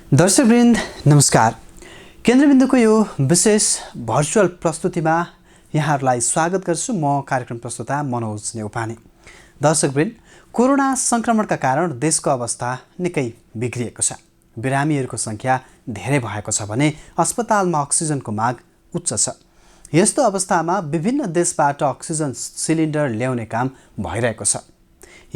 दर्शकवृन्द नमस्कार। केन्द्रबिन्दुको यो विशेष भर्चुअल प्रस्तुतिमा यहाँहरूलाई स्वागत गर्छु। म कार्यक्रम प्रस्तुता मनोज नेउपाने। दर्शकवृन्द, कोरोना संक्रमणका कारण देशको अवस्था निकै बिग्रिएको छ। बिरामीहरूको संख्या धेरै भएको छ भने अस्पतालमा अक्सिजनको माग उच्च छ। यस्तो अवस्थामा विभिन्न देशबाट अक्सिजन सिलिन्डर ल्याउने काम भइरहेको छ।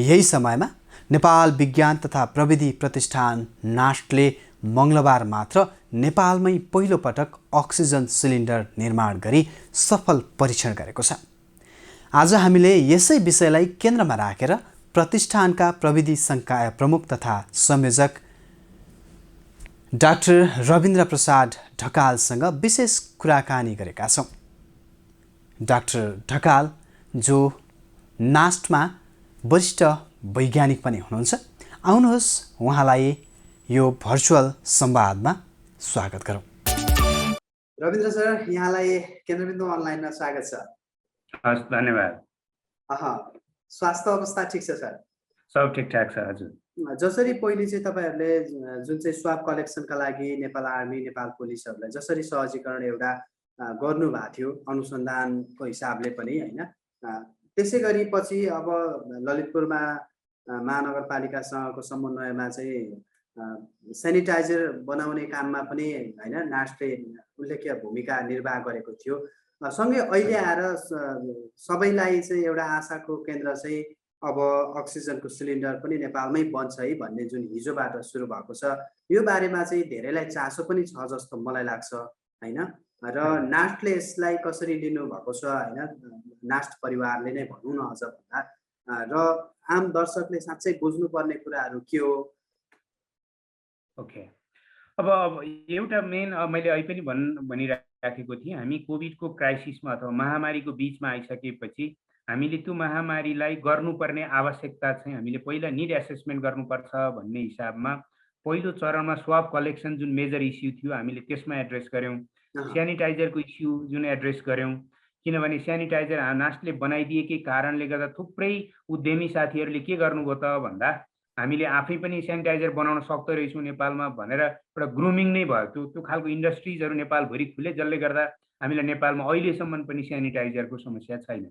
यही समयमा नेपाल विज्ञान तथा प्रविधि प्रतिष्ठान नास्टले मंगलबार मात्र नेपालमै पहिलो पटक अक्सिजन सिलिन्डर निर्माण गरी सफल परीक्षण गरेको छ। आज हामीले यसै विषयलाई केन्द्रमा राखेर प्रतिष्ठानका प्रविधि संकाय प्रमुख तथा संयोजक डाक्टर रविन्द्र प्रसाद ढकालसँग विशेष कुराकानी गरेका छौँ। डाक्टर ढकाल जो नास्टमा वरिष्ठ वैज्ञानिक पनि हुनुहुन्छ। आउनुहोस् उहाँलाई यो भर्चुअल संवादमा स्वागत गरौँ। रविन्द्र सर, यहाँलाई केन्द्रबिन्दु अनलाइनमा स्वागत छ। हस्, धन्यवाद। स्वास्थ्य अवस्था ठिक छ सर? सब ठिकठाक छ हजुर। जसरी पहिले चाहिँ तपाईहरूले जुन चाहिँ स्वाब कलेक्सनका लागि नेपाल आर्मी, नेपाल पुलिसहरूलाई जसरी सहजीकरण एउटा गर्नुभएको थियो अनुसन्धानको हिसाबले पनि, होइन, त्यसै गरी पछि अब ललितपुरमा महानगरपालिकासँगको समन्वयमा चाहिँ सेनिटाइजर बनाउने काममा पनि, होइन, नास्टले उल्लेख्य भूमिका निर्वाह गरेको थियो। सँगै अहिले आएर सबैलाई चाहिँ एउटा आशाको केन्द्र चाहिँ अब अक्सिजनको सिलिन्डर पनि नेपालमै बन्छ है भन्ने जुन हिजोबाट सुरु भएको छ, यो बारेमा चाहिँ धेरैलाई चासो पनि छ जस्तो मलाई लाग्छ, होइन। र नास्टले यसलाई कसरी लिनुभएको छ, होइन, नास्ट परिवारले नै भनौँ न अझ भन्दा, र आम दर्शकले साँच्चै बुझ्नुपर्ने कुराहरू के हो? ओके, अब एउटा मेन मैले अहिले पनि भनिराखेको थिएँ, हामी कोभिडको क्राइसिसमा अथवा महामारीको बिचमा आइसकेपछि हामीले त्यो महामारीलाई गर्नुपर्ने आवश्यकता चाहिँ हामीले पहिला निड एसेसमेन्ट गर्नुपर्छ भन्ने हिसाबमा पहिलो चरणमा स्वाब कलेक्सन जुन मेजर इस्यु थियो हामीले त्यसमा एड्रेस गऱ्यौँ। सेनिटाइजरको इस्यु जुन एड्रेस गऱ्यौँ, किनभने सेनिटाइजर नास्टले बनाइदिएकै कारणले गर्दा थुप्रै उद्यमी साथीहरूले के गर्नुभयो त भन्दा हामीले आफै पनि सेनिटाइजर बनाउन सक्दो रहेछौँ नेपालमा भनेर एउटा ग्रुमिङ नै भयो। त्यो खालको इन्डस्ट्रिजहरू नेपालभरि खुले, जसले गर्दा हामीलाई नेपालमा अहिलेसम्म पनि सेनिटाइजरको समस्या छैन।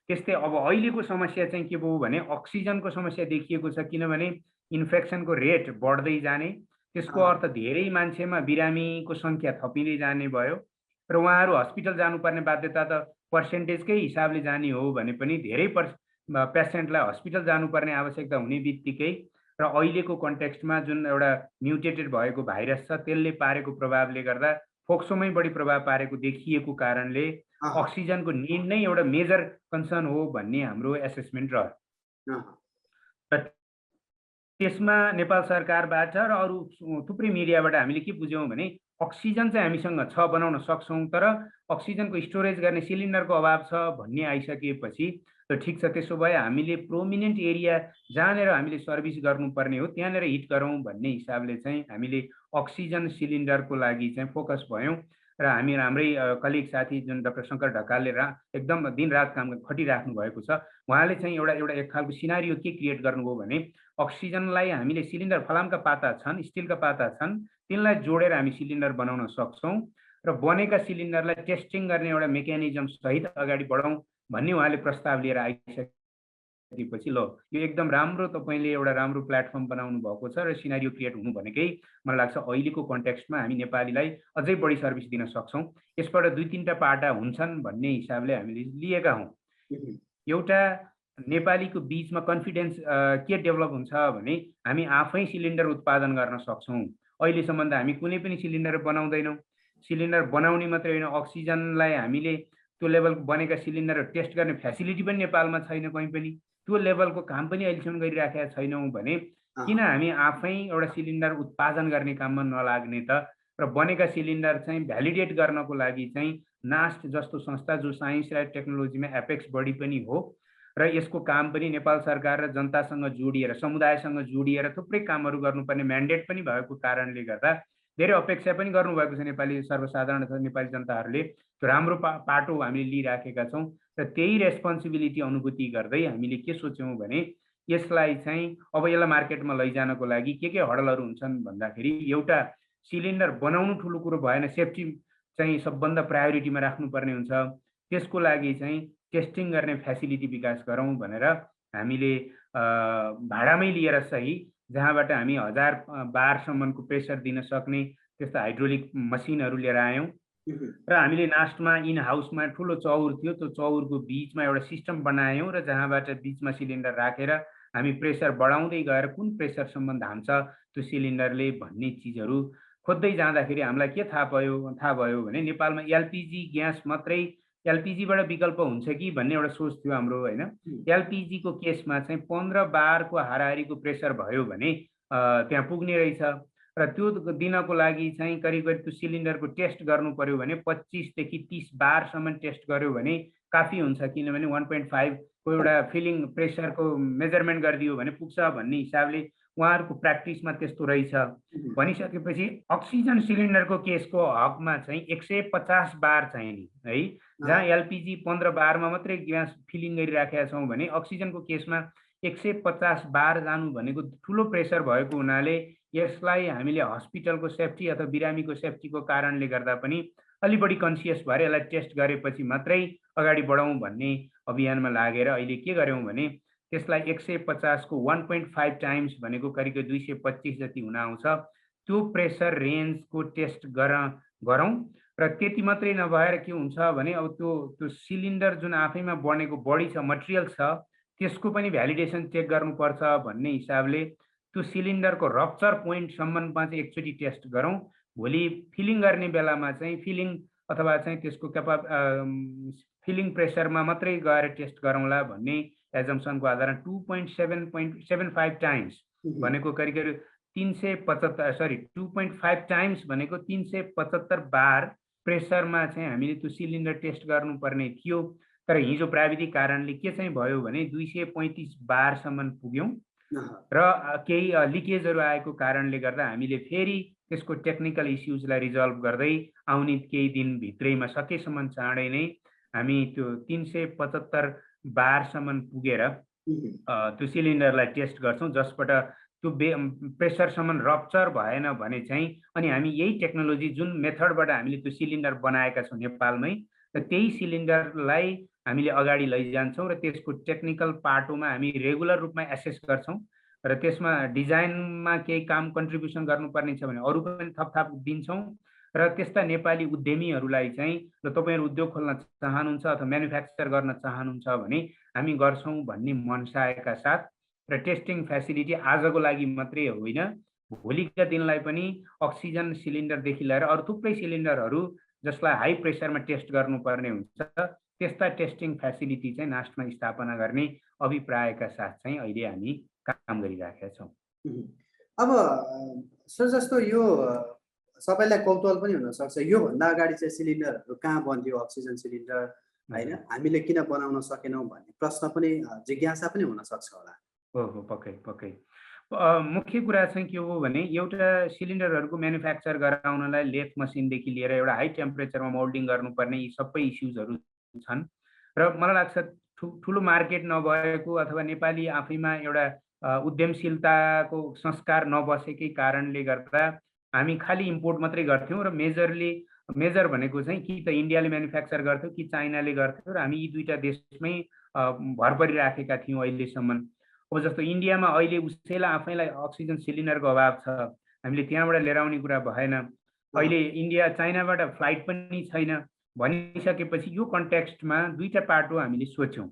त्यस्तै अब अहिलेको समस्या चाहिँ के भयो भने अक्सिजनको समस्या देखिएको छ, किनभने इन्फेक्सनको रेट बढ्दै जाने, त्यसको अर्थ धेरै मान्छेमा बिरामीको सङ्ख्या थपिँदै जाने भयो र उहाँहरू हस्पिटल जानुपर्ने बाध्यता त पर्सेन्टेजकै हिसाबले जाने हो भने पनि धेरै पेसेन्टलाई हस्पिटल जानुपर्ने आवश्यकता हुने बित्तिकै र अहिलेको कन्टेक्स्टमा जुन एउटा म्युटेटेड भएको भाइरस छ त्यसले पारेको प्रभावले गर्दा फोक्सोमै बढी प्रभाव पारेको देखिएको कारणले अक्सिजनको निड नै एउटा मेजर कन्सर्न हो भन्ने हाम्रो एसेसमेन्ट रह्यो। र त्यसमा नेपाल सरकारबाट र अरू थुप्रै मिडियाबाट हामीले के बुझ्यौँ भने अक्सिजन चाहिँ हामीसँग छ, बनाउन सक्छौँ, तर अक्सिजनको स्टोरेज गर्ने सिलिन्डरको अभाव छ भन्ने आइसकेपछि त ठिक छ, त्यसो भए हामीले प्रोमिनेन्ट एरिया जहाँनिर हामीले सर्भिस गर्नुपर्ने हो त्यहाँनिर हिट गरौँ भन्ने हिसाबले चाहिँ हामीले अक्सिजन सिलिन्डरको लागि चाहिँ फोकस भयौँ। र हाम्रै कलिग साथी जुन डाक्टर शङ्कर ढकालले एकदम दिनरात काम खटिराख्नु भएको छ, उहाँले चाहिँ एउटा एक खालको सिनारियो के क्रिएट गर्नुभयो भने अक्सिजनलाई हामीले सिलिन्डर फलामका पाता छन्, स्टिलका पाता छन्, तिनलाई जोडेर हामी सिलिन्डर बनाउन सक्छौँ र बनेका सिलिन्डरलाई टेस्टिङ गर्ने एउटा मेकानिजम सहित अगाडि बढाउँ भन्ने उहाँले प्रस्ताव लिएर आइसकेपछि ल यो एकदम राम्रो, तपाईँले एउटा राम्रो प्लेटफर्म बनाउनु भएको छ र सिनारियो क्रिएट हुनु भनेकै मलाई लाग्छ अहिलेको कन्टेक्स्टमा हामी नेपालीलाई अझै बढी सर्भिस दिन सक्छौँ, यसबाट 2-3टा पाटा हुन्छन् भन्ने हिसाबले हामीले लिएका हौँ। एउटा नेपालीको बिचमा कन्फिडेन्स के डेभलप हुन्छ भने हामी आफै सिलिन्डर उत्पादन गर्न सक्छौँ। अहिलेसम्म त हामी कुनै पनि सिलिन्डर बनाउँदैनौँ। सिलिन्डर बनाउने मात्रै होइन, अक्सिजनलाई हामीले त्यो लेभलको बनेका सिलिन्डर टेस्ट गर्ने फेसिलिटी पनि नेपालमा छैन, कहीँ पनि त्यो लेभलको काम पनि अहिलेसम्म गरिराखेका छैनौँ भने किन हामी आफै एउटा सिलिन्डर उत्पादन गर्ने काममा नलाग्ने त? र बनेका सिलिन्डर चाहिँ भ्यालिडेट गर्नको लागि चाहिँ नास्ट जस्तो संस्था जो साइन्स र टेक्नोलोजीमा एपेक्स बडी पनि हो र यसको काम पनि नेपाल सरकार र जनतासँग जोडिएर, समुदायसँग जोडिएर थुप्रै कामहरू गर्नुपर्ने म्यान्डेट पनि भएको कारणले गर्दा धेरै अपेक्षा पनि गर्नुभएको छ नेपाली सर्वसाधारण अथवा नेपाली जनताहरूले। त्यो राम्रो पाटो हामीले लिइराखेका छौँ र त्यही रेस्पोन्सिबिलिटी अनुभूति गर्दै हामीले के सोच्यौँ भने यसलाई चाहिँ अब यसलाई मार्केटमा लैजानको लागि के हडलहरू हुन्छन् भन्दाखेरि एउटा सिलिन्डर बनाउनु ठुलो कुरो भएन, सेफ्टी चाहिँ सबभन्दा प्रायोरिटीमा राख्नुपर्ने हुन्छ। त्यसको लागि चाहिँ टेस्टिङ गर्ने फेसिलिटी विकास गरौँ भनेर हामीले भाडामै लिएर सही जहाँबाट हामी 1000 बारसम्मको प्रेसर दिन सक्ने त्यस्ता हाइड्रोलिक मसिनहरू लिएर आयौँ र हामीले नास्टमा इन हाउसमा ठुलो चौर थियो, त्यो चौरको बिचमा एउटा सिस्टम बनायौँ र जहाँबाट बिचमा सिलिन्डर राखेर हामी प्रेसर बढाउँदै गएर कुन प्रेसरसम्म धान्छ त्यो सिलिन्डरले भन्ने चिजहरू खोज्दै जाँदाखेरि हामीलाई के थाहा भयो भने नेपालमा एलपिजी ग्यास मात्रै एलपिजीबाट विकल्प हुन्छ कि भन्ने एउटा सोच थियो हाम्रो होइन। एलपिजीको केसमा चाहिँ 15 बारको हाराहारीको प्रेसर भयो भने त्यहाँ पुग्ने रहेछ र त्यो दिनको लागि चाहिँ करिब करिब त्यो सिलिन्डरको टेस्ट गर्नु पर्यो भने 25 देखि 30 बारसम्म टेस्ट गर्यो भने काफी हुन्छ, किनभने 1.5 को एउटा फिलिङ प्रेसरको मेजरमेन्ट गरिदियो भने पुग्छ भन्ने हिसाबले उहाँहरूको प्र्याक्टिसमा त्यस्तो रहेछ। भनिसकेपछि अक्सिजन सिलिन्डरको केसको हकमा चाहिँ 150 बार चाहिने है, जहाँ एलपिजी 15 बारमा मात्रै ग्यास फिलिङ गरिराखेका छौँ भने अक्सिजनको केसमा 150 बार जानु भनेको ठुलो प्रेसर भएको हुनाले यसलाई हामीले हस्पिटलको सेफ्टी अथवा बिरामीको सेफ्टीको कारणले गर्दा पनि अलि बढी कन्सियस भएर यसलाई टेस्ट गरेपछि मात्रै अगाडि बढौँ भन्ने अभियानमा लागेर अहिले के गर्यौँ भने त्यसलाई 150 को 1.5 टाइम्स भनेको करिब 225 जति हुन आउँछ त्यो प्रेसर रेन्जको टेस्ट गरौँ र त्यति मात्रै नभएर के हुन्छ भने अब त्यो सिलिन्डर जुन आफैमा बनेको बडी छ, मटेरियल छ, त्यसको पनि भ्यालिडेसन चेक गर्नुपर्छ भन्ने हिसाबले त्यो सिलिन्डरको रप्चर पोइन्टसम्ममा चाहिँ एकचोटि टेस्ट गरौँ। भोलि फिलिङ गर्ने बेलामा चाहिँ फिलिङ अथवा चाहिँ त्यसको फिलिङ प्रेसरमा मात्रै गएर टेस्ट गरौँला भन्ने एजम्सनको आधारमा 2.75 टाइम्स भनेको करिब 2.5 टाइम्स भनेको 375 बार प्रेसरमा चाहिँ हामीले त्यो सिलिन्डर टेस्ट गर्नुपर्ने थियो। तर हिजो प्राविधिक कारणले के चाहिँ भयो भने 235 बारसम्म पुग्यौँ र केही लिकेजहरू आएको कारणले गर्दा हामीले फेरि त्यसको टेक्निकल इस्युजलाई रिजल्भ गर्दै आउने केही दिनभित्रैमा सकेसम्म चाँडै नै हामी त्यो 375 बारसम्म पुगेर त्यो सिलिन्डरलाई टेस्ट गर्छौँ, जसबाट त्यो प्रेसरसम्म रप्चर भएन भने चाहिँ अनि हामी यही टेक्नोलोजी जुन मेथडबाट हामीले त्यो सिलिन्डर बनाएका छौँ नेपालमै र त्यही सिलिन्डरलाई हामीले अगाडि लैजान्छौँ र त्यसको टेक्निकल पाटोमा हामी रेगुलर रूपमा एसेस गर्छौँ र त्यसमा डिजाइनमा केही काम कन्ट्रिब्युसन गर्नुपर्ने छ भने अरू पनि थपथाप दिन्छौँ र त्यस्ता नेपाली उद्यमीहरूलाई चाहिँ र तपाईँहरू उद्योग खोल्न चाहनुहुन्छ अथवा म्यानुफ्याक्चर गर्न चाहनुहुन्छ भने हामी गर्छौँ भन्ने मनसायका साथ र टेस्टिङ फेसिलिटी आजको लागि मात्रै होइन, भोलिका दिनलाई पनि अक्सिजन सिलिन्डरदेखि लिएर अरू थुप्रै सिलिन्डरहरू जसलाई हाई प्रेसरमा टेस्ट गर्नुपर्ने हुन्छ त्यस्ता टेस्टिङ फेसिलिटी चाहिँ नास्टमा स्थापना गर्ने अभिप्रायका साथ चाहिँ अहिले हामी काम गरिराखेका छौँ। अब सर जस्तो यो सबैलाई कौतूहल पनि हुनसक्छ, योभन्दा अगाडि चाहिँ सिलिन्डरहरू कहाँ बन्थ्यो अक्सिजन सिलिन्डर होइन, हामीले किन बनाउन सकेनौँ भन्ने प्रश्न पनि जिज्ञासा पनि हुनसक्छ होला। हो पक्कै मुख्य कुरा चाहिँ के हो भने एउटा सिलिन्डरहरूको म्यानुफ्याक्चर गराउनलाई लेथ मसिनदेखि लिएर एउटा हाई टेम्परेचरमा मोल्डिङ गर्नुपर्ने यी सबै इस्युजहरू छन् र मलाई लाग्छ ठुलो मार्केट नभएको अथवा नेपाली आफैमा एउटा उद्यमशीलताको संस्कार नबसेकै कारणले गर्दा हामी खालि इम्पोर्ट मात्रै गर्थ्यौँ र मेजर भनेको चाहिँ कि त इन्डियाले म्यानुफ्याक्चर गर्थ्यो कि चाइनाले गर्थ्यो र हामी यी दुईटा देशमै भर परिराखेका थियौँ अहिलेसम्म। अब जस्तो इन्डियामा अहिले उसैलाई आफैलाई अक्सिजन सिलिन्डरको अभाव छ, हामीले त्यहाँबाट लिएर आउने कुरा भएन। अहिले इन्डिया चाइनाबाट फ्लाइट पनि छैन भनिसकेपछि यो कन्टेक्स्टमा दुईटा पाटो हामीले सोच्यौँ।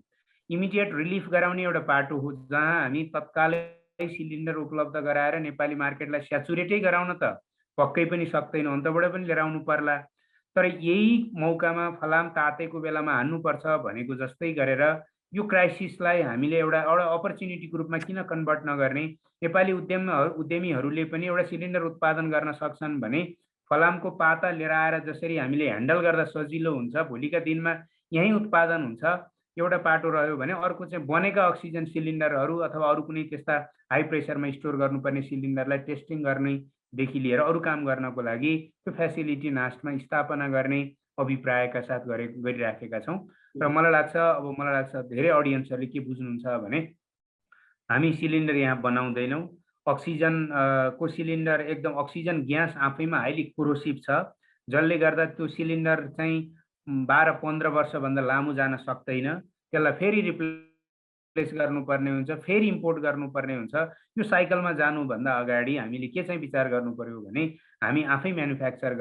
इमिडिएट रिलिफ गराउने एउटा पाटो हो जहाँ हामी तत्कालै सिलिन्डर उपलब्ध गराएर नेपाली मार्केटलाई स्याचुरेटै गराउन त पक्कै पनि सक्दैनौँ, अन्तबाट पनि लिएर आउनु पर्ला। तर यही मौकामा फलाम तातेको बेलामा हान्नुपर्छ भनेको जस्तै गरेर यो क्राइसिसलाई हामीले एउटा अपर्च्युनिटीको रूपमा किन कन्भर्ट नगर्ने, नेपाली उद्यमीहरूले पनि एउटा सिलिन्डर उत्पादन गर्न सक्छन् भने फलामको पाता लिएर आएर जसरी हामीले ह्यान्डल गर्दा सजिलो हुन्छ, भोलिका दिनमा यहीँ उत्पादन हुन्छ एउटा पाटो रह्यो भने अर्को चाहिँ बनेका अक्सिजन सिलिन्डरहरू अथवा अरू कुनै त्यस्ता हाई प्रेसरमा स्टोर गर्नुपर्ने सिलिन्डरलाई टेस्टिङ गर्नेदेखि लिएर अरू काम गर्नको लागि त्यो फेसिलिटी नास्टमा स्थापना गर्ने अभिप्रायका साथ गरिराखेका छौँ। र मलाई लाग्छ धेरै अडियन्सहरूले के बुझ्नुहुन्छ भने हामी सिलिन्डर यहाँ बनाउँदैनौँ, अक्सिजन को सिलिन्डर एकदम अक्सिजन ग्यास आफैमा हाइली कोरोसिभ छ, जसले गर्दा त्यो सिलिन्डर चाहिँ 12-15 वर्षभन्दा लामो जान सक्दैन। त्यसलाई फेरि रिप्लेस गर्नुपर्ने हुन्छ, फेरि इम्पोर्ट गर्नुपर्ने हुन्छ। यो साइकलमा जानुभन्दा अगाडि हामीले के चाहिँ विचार गर्नुपर्यो भने हामी आफै म्यानुफ्याक्चर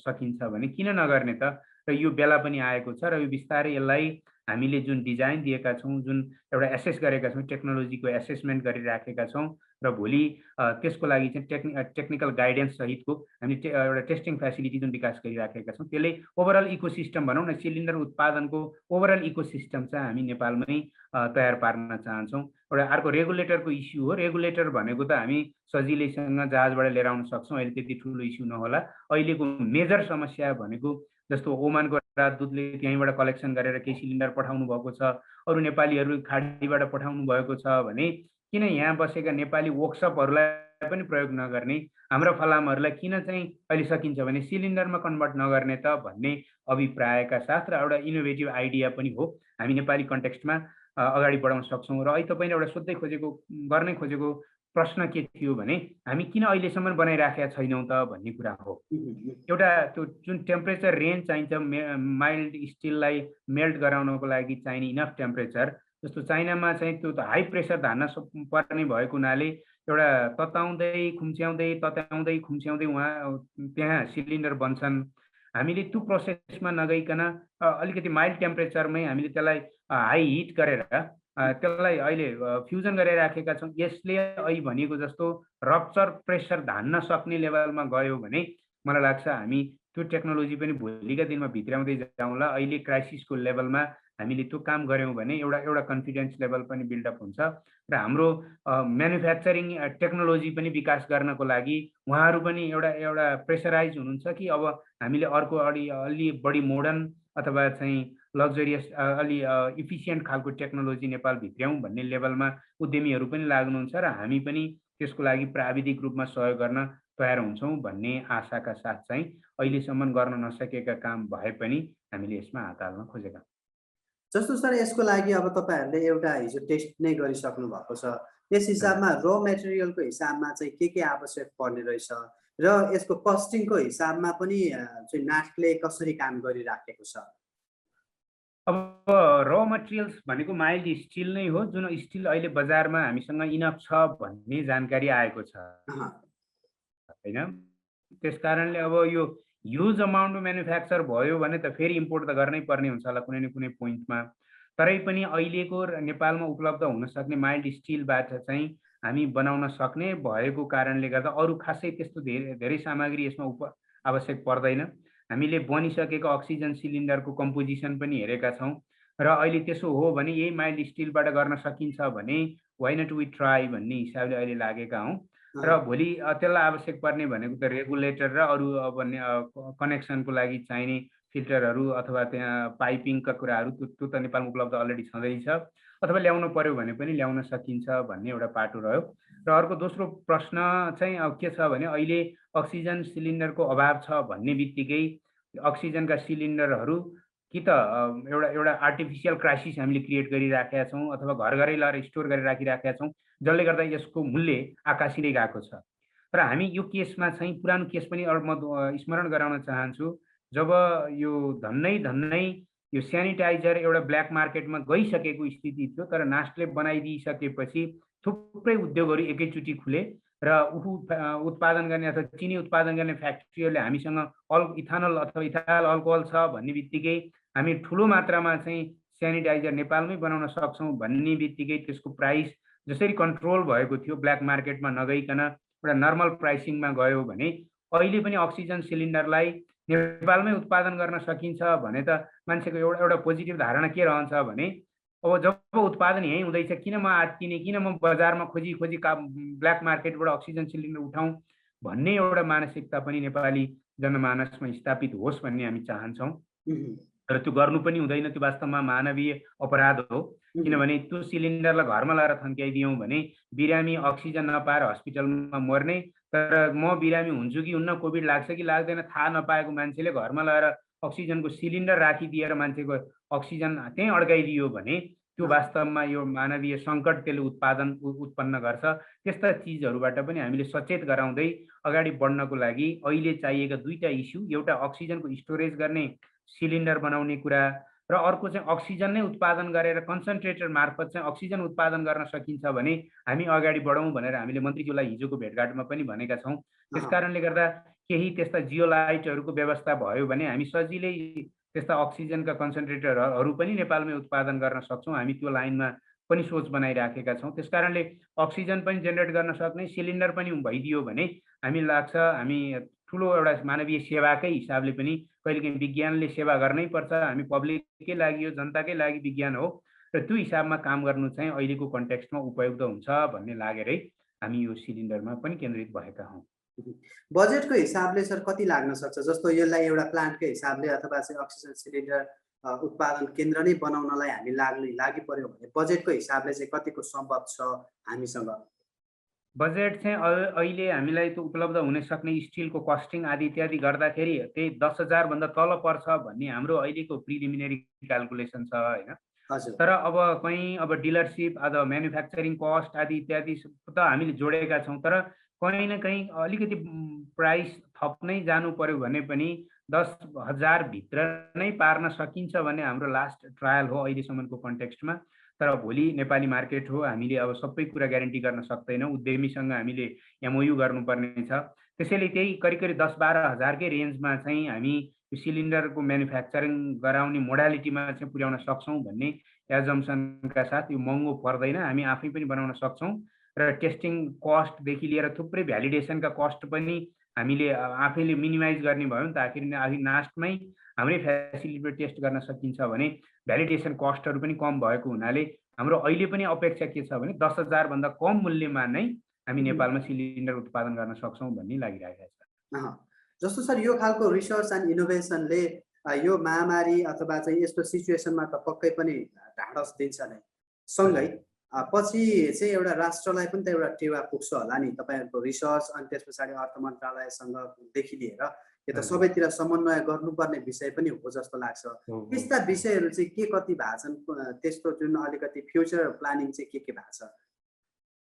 सकिन्छ भने किन नगर्ने त? र यो बेला पनि आएको छ र यो बिस्तारै यसलाई हामीले जुन डिजाइन दिएका छौँ, जुन एउटा एसेस गरेका छौँ, टेक्नोलोजीको एसेसमेन्ट गरिराखेका छौँ र भोलि त्यसको लागि चाहिँ टेक्निकल गाइडेन्स सहितको हामी एउटा टेस्टिङ फेसिलिटी जुन विकास गरिराखेका छौँ, त्यसले ओभरअल इकोसिस्टम भनौँ न, सिलिन्डर उत्पादनको ओभरअल इकोसिस्टम चाहिँ हामी नेपालमै तयार पार्न चाहन्छौँ। एउटा अर्को रेगुलेटरको इस्यु हो। रेगुलेटर भनेको त हामी सजिलैसँग जहाजबाट लिएर आउन सक्छौँ, अहिले त्यति ठुलो इस्यु नहोला। अहिलेको मेजर समस्या भनेको जस्तो ओमानको राजदूतले त्यहीँबाट कलेक्सन गरेर केही सिलिन्डर पठाउनु भएको छ, अरू नेपालीहरू खाडीबाट पठाउनु भएको छ भने किन यहाँ बसेका नेपाली वर्कसपहरूलाई पनि प्रयोग नगर्ने, हाम्रा फलामहरूलाई किन चाहिँ अहिले सकिन्छ भने सिलिन्डरमा कन्भर्ट नगर्ने त भन्ने अभिप्रायका साथ र एउटा इनोभेटिभ आइडिया पनि हो। हामी नेपाली कन्टेक्स्टमा अगाडि बढाउन सक्छौँ। र अहिले तपाईँले एउटा गर्नै खोजेको प्रश्न के थियो भने हामी किन अहिलेसम्म बनाइराखेका छैनौँ त भन्ने कुरा हो। एउटा त्यो जुन टेम्परेचर रेन्ज चाहिन्छ माइल्ड स्टिललाई मेल्ट गराउनको लागि चाहिने इनफ टेम्परेचर, जस्तो चाइनामा चाहिँ त्यो हाई प्रेसर धान्न पर्ने भएको हुनाले एउटा तताउँदै खुम्च्याउँदै उहाँ त्यहाँ सिलिन्डर बन्छन्। हामीले त्यो प्रोसेसमा नगइकन अलिकति माइल्ड टेम्परेचरमै हामीले त्यसलाई हाई हिट गरेर त्यसलाई अहिले फ्युजन गरिराखेका छौँ। यसले अहिले भनेको जस्तो रप्चर प्रेसर धान्न सक्ने लेभलमा गयो भने मलाई लाग्छ हामी त्यो टेक्नोलोजी पनि भोलिका दिनमा भित्राउँदै जाउँला। अहिले क्राइसिसको लेभलमा हामीले त्यो काम गऱ्यौँ भने एउटा कन्फिडेन्स लेभल पनि बिल्डअप हुन्छ र हाम्रो म्यानुफ्याक्चरिङ टेक्नोलोजी पनि विकास गर्नको लागि उहाँहरू पनि एउटा प्रेसराइज हुनुहुन्छ कि अब हामीले अर्को अलि बढी मोडर्न अथवा चाहिँ लग्जरियस अलि इफिसियन्ट खालको टेक्नोलोजी नेपाल भित्र्याउँ भन्ने लेभलमा उद्यमीहरू पनि लाग्नुहुन्छ र हामी पनि त्यसको लागि प्राविधिक रूपमा सहयोग गर्न तयार हुन्छौँ भन्ने आशाका साथ चाहिँ अहिलेसम्म गर्न नसकेका काम भए पनि हामीले यसमा हात हाल्न खोजेका। जस्तो सर यसको लागि अब तपाईँहरूले एउटा हिजो टेस्ट नै गरिसक्नु भएको छ, त्यस हिसाबमा र मेटेरियलको हिसाबमा चाहिँ के आवश्यक पर्ने रहेछ र यसको कस्टिङको हिसाबमा पनि चाहिँ नाटले कसरी काम गरिराखेको छ? अब र मटेरियल्स भनेको माइल्ड स्टिल नै हो, जुन स्टिल अहिले बजारमा हामीसँग इनफ छ भन्ने जानकारी आएको छ होइन। त्यस कारणले अब यो ह्युज अमाउन्टमा म्यानुफ्याक्चर भयो भने त फेरि इम्पोर्ट त गर्नै पर्ने हुन्छ होला कुनै न कुनै पोइन्टमा। तरै पनि अहिलेको नेपालमा उपलब्ध हुन सक्ने माइल्ड स्टिलबाट चाहिँ हामी बनाउन सक्ने भएको कारणले गर्दा अरू खासै त्यस्तो धेरै सामग्री यसमा आवश्यक पर्दैन। हामीले बनिसकेको अक्सिजन सिलिन्डरको कम्पोजिसन पनि हेरेका छौँ र अहिले त्यसो हो भने यही माइल्ड स्टिलबाट गर्न सकिन्छ भने वाइ नट वी ट्राई भन्ने हिसाबले अहिले लागेका हौँ। र भोलि त्यसलाई आवश्यक पर्ने भनेको त रेगुलेटर र अरू कनेक्सनको लागि चाहिने फिल्टरहरू अथवा त्यहाँ पाइपिङका कुराहरू त्यो त नेपालमा उपलब्ध अलरेडी छँदैछ, अथवा ल्याउनु पर्यो भने पनि ल्याउन सकिन्छ भन्ने एउटा पाटो रह्यो। र अर्को दोस्रो प्रश्न चाहिँ अब के छ भने अहिले अक्सिजन सिलिन्डरको अभाव छ भन्ने बित्तिकै अक्सिजनका सिलिन्डरहरू कि त एउटा आर्टिफिसियल क्राइसिस हामीले क्रिएट गरिराखेका छौँ अथवा घर घरै लगाएर स्टोर गरेर राखिराखेका छौँ, जसले गर्दा यसको मूल्य आकाशिँदै गएको छ। र हामी यो केसमा चाहिँ पुरानो केस पनि म स्मरण गराउन चाहन्छु। जब यो धन्नै यो सेनिटाइजर एउटा ब्ल्याक मार्केटमा गइसकेको स्थिति थियो, तर नास्टले बनाइदिइसकेपछि थुप्रै उद्योगहरू एकैचोटि खुले र उत्पादन गर्ने अथवा चिनी उत्पादन गर्ने फ्याक्ट्रीहरूले हामीसँग इथानल अथवा इथाइल अल्कोहल छ भन्ने बित्तिकै हामी ठुलो मात्रामा चाहिँ सेनिटाइजर नेपालमै बनाउन सक्छौँ भन्ने बित्तिकै त्यसको प्राइस जसरी कन्ट्रोल भएको थियो ब्ल्याक मार्केटमा नगइकन एउटा नर्मल प्राइसिङमा गयो भने अहिले पनि अक्सिजन सिलिन्डरलाई नेपालमै उत्पादन गर्न सकिन्छ भने त मान्छेको एउटा पोजिटिभ धारणा के रहन्छ भने अब जब उत्पादन यहीँ हुँदैछ किन म आत्तिने, किन म बजारमा खोजी ब्ल्याक मार्केटबाट अक्सिजन सिलिन्डर उठाउँ भन्ने एउटा मानसिकता पनि नेपाली जनमानसमा स्थापित होस् भन्ने हामी चाहन्छौँ। र त्यो गर्नु पनि हुँदैन, त्यो वास्तवमा मानवीय अपराध हो। किनभने त्यो सिलिन्डरलाई घरमा लगाएर थन्क्याइदियौँ भने बिरामी अक्सिजन नपाएर हस्पिटलमा मर्ने, तर म बिरामी हुन्छु कि हुन्न, कोभिड लाग्छ कि लाग्दैन थाहा नपाएको मान्छेले घरमा लगाएर अक्सिजनको सिलिन्डर राखिदिएर मान्छेको अक्सिजन त्यहीँ अड्काइदियो भने त्यो वास्तवमा यो मानवीय सङ्कट त्यसले उत्पन्न गर्छ। त्यस्ता चिजहरूबाट पनि हामीले सचेत गराउँदै अगाडि बढ्नको लागि अहिले चाहिएका दुईटा इस्यु, एउटा अक्सिजनको स्टोरेज गर्ने सिलिन्डर बनाउने कुरा र अर्को चाहिँ अक्सिजन नै उत्पादन गरेर कन्सन्ट्रेटर मार्फत चाहिँ अक्सिजन उत्पादन गर्न सकिन्छ भने हामी अगाडि बढौँ भनेर हामीले मन्त्रीज्यूलाई हिजोको भेटघाटमा पनि भनेका छौँ। त्यस कारणले गर्दा केही त्यस्ता जियोलाइटहरूको व्यवस्था भयो भने हामी सजिलै त्यस्ता अक्सिजनका कन्सन्ट्रेटरहरू पनि नेपालमै उत्पादन गर्न सक्छौँ। हामी त्यो लाइनमा पनि सोच बनाइराखेका छौँ। त्यस कारणले अक्सिजन पनि जेनेरेट गर्न सक्ने सिलिन्डर पनि भइदियो भने हामी लाग्छ हामी ठुलो एउटा मानवीय सेवाकै हिसाबले पनि कहिलेकाहीँ विज्ञानले सेवा गर्नै पर्छ। हामी पब्लिककै लागि हो, जनताकै लागि विज्ञान हो र त्यो हिसाबमा काम गर्नु चाहिँ अहिलेको कन्टेक्स्टमा उपयुक्त हुन्छ भन्ने लागेरै हामी यो सिलिन्डरमा पनि केन्द्रित भएका हौँ। बजेटको हिसाबले सर कति लाग्न सक्छ? जस्तो यसलाई एउटा प्लान्टकै हिसाबले अथवा चाहिँ अक्सिजन सिलिन्डर उत्पादन केन्द्र नै बनाउनलाई हामी लागि पर्यो भने बजेटको हिसाबले चाहिँ कतिको सम्भव छ हामीसँग? बजेट चाहिँ अहिले हामीलाई त्यो उपलब्ध हुन सक्ने स्टिलको कस्टिङ आदि इत्यादि गर्दाखेरि त्यही 10,000 भन्दा तल पर्छ भन्ने हाम्रो अहिलेको प्रिलिमिनरी क्यालकुलेसन छ होइन। तर अब कहीँ अब डिलरसिप अथवा म्यानुफ्याक्चरिङ कस्ट आदि इत्यादि त हामीले जोडेका छौँ। तर कहीँ न कहीँ अलिकति प्राइस थप्नै जानु पर्यो भने पनि 10,000 भित्र नै पार्न सकिन्छ भन्ने हाम्रो लास्ट ट्रायल हो अहिलेसम्मको कन्टेक्स्टमा। तर भोलि नेपाली मार्केट हो, हामीले अब सबै कुरा ग्यारेन्टी गर्न सक्दैनौँ। उद्यमीसँग हामीले एमओयू गर्नुपर्ने छ। त्यसैले त्यही करिब 10-12,000कै रेन्जमा चाहिँ हामी यो सिलिन्डरको म्यानुफ्याक्चरिङ गराउने मोडालिटीमा चाहिँ पुर्याउन सक्छौँ भन्ने एजम्सनका साथ यो महँगो पर्दैन, हामी आफै पनि बनाउन सक्छौँ र टेस्टिङ कस्टदेखि लिएर थुप्रै भ्यालिडेसनका कस्ट पनि हामीले आफैले मिनिमाइज गर्ने भयो नि त। आखिर लास्टमै हाम्रै फेसिलिटीमा टेस्ट गर्न सकिन्छ भने भ्यालिडेसन कस्टहरू पनि कम भएको हुनाले हाम्रो अहिले पनि अपेक्षा के छ भने 10,000 भन्दा कम मूल्यमा नै हामी नेपालमा सिलिन्डर उत्पादन गर्न सक्छौँ भन्ने लागिरहेको छ। जस्तो सर यो खालको रिसर्च एन्ड इनोभेसनले यो महामारी अथवा चाहिँ यस्तो सिचुएसनमा त पक्कै पनि ढाडस दिन्छ नै, सँगै पछि चाहिँ एउटा राष्ट्रलाई पनि त एउटा टेवा पुग्छ होला नि तपाईँहरूको रिसर्च अनि त्यस पछाडि अर्थ मन्त्रालयसँगदेखि लिएर यो त सबैतिर समन्वय गर्नुपर्ने विषय पनि हो जस्तो लाग्छ। त्यस्ता विषयहरू चाहिँ के कति भएको छन्? त्यस्तो जुन अलिकति फ्युचर प्लानिङ चाहिँ के भएको छ?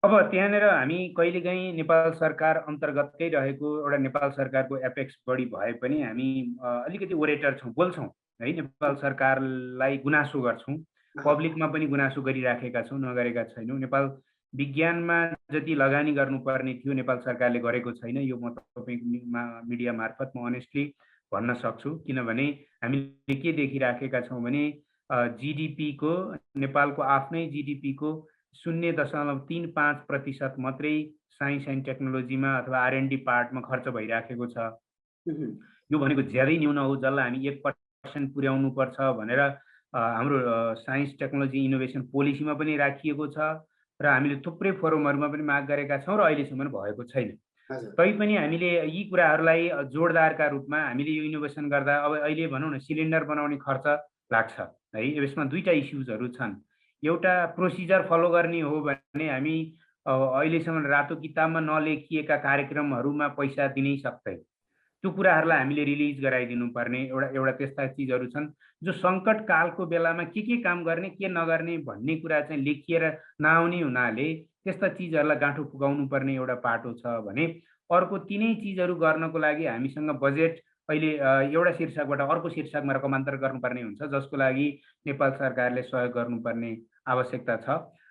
अब त्यहाँनिर हामी कहिलेकाहीँ नेपाल सरकार अन्तर्गतकै रहेको एउटा नेपाल सरकारको एपेक्स बढी भए पनि हामी अलिकति ओरेटर छौँ, बोल्छौँ है, नेपाल सरकारलाई गुनासो गर्छौँ, पब्लिकमा पनि गुनासो गरिराखेका छौँ, नगरेका छैनौँ। नेपाल विज्ञानमा जति लगानी गर्नुपर्ने थियो नेपाल सरकारले गरेको छैन, यो म तपाईँको मिडिया मार्फत म अनेस्टली भन्न सक्छु। किनभने हामीले के देखिराखेका छौँ भने जिडिपीको नेपालको आफ्नै जिडिपीको 0.35% मात्रै साइन्स एन्ड टेक्नोलोजीमा अथवा आरएनडी पार्टमा खर्च भइराखेको छ। यो भनेको ज्यादै न्यून हो, जसलाई हामी 1% पुर्याउनुपर्छ भनेर हाम्रो साइन्स टेक्नोलोजी इनोभेसन पोलिसीमा पनि राखिएको छ र हामीले थुप्रै फोरमहरूमा पनि माग गरेका छौँ र अहिलेसम्म भएको छैन। तैपनि हामीले यी कुराहरूलाई जोडदारका रूपमा हामीले यो इनोभेसन गर्दा अब अहिले भनौँ न सिलिन्डर बनाउने खर्च लाग्छ है। यसमा दुईटा इस्युजहरू छन्। एउटा प्रोसिजर फलो गर्ने हो भने हामी अहिलेसम्म रातो किताबमा नलेखिएका कार्यक्रमहरूमा पैसा दिनै सक्दैन। त्यो कुराहरूलाई हामीले रिलिज गराइदिनु पर्ने एउटा त्यस्ता चिजहरू छन् जो सङ्कट कालको बेलामा के काम गर्ने के नगर्ने भन्ने कुरा चाहिँ लेखिएर नआउने हुनाले त्यस्ता चिजहरूलाई गाँठो फुकाउनु पर्ने एउटा पाटो छ भने अर्को तिनै चिजहरू गर्नको लागि हामीसँग बजेट अहिले एउटा शीर्षकबाट अर्को शीर्षकमा रकमान्तर गर्नुपर्ने हुन्छ, जसको लागि नेपाल सरकारले सहयोग गर्नुपर्ने आवश्यकता छ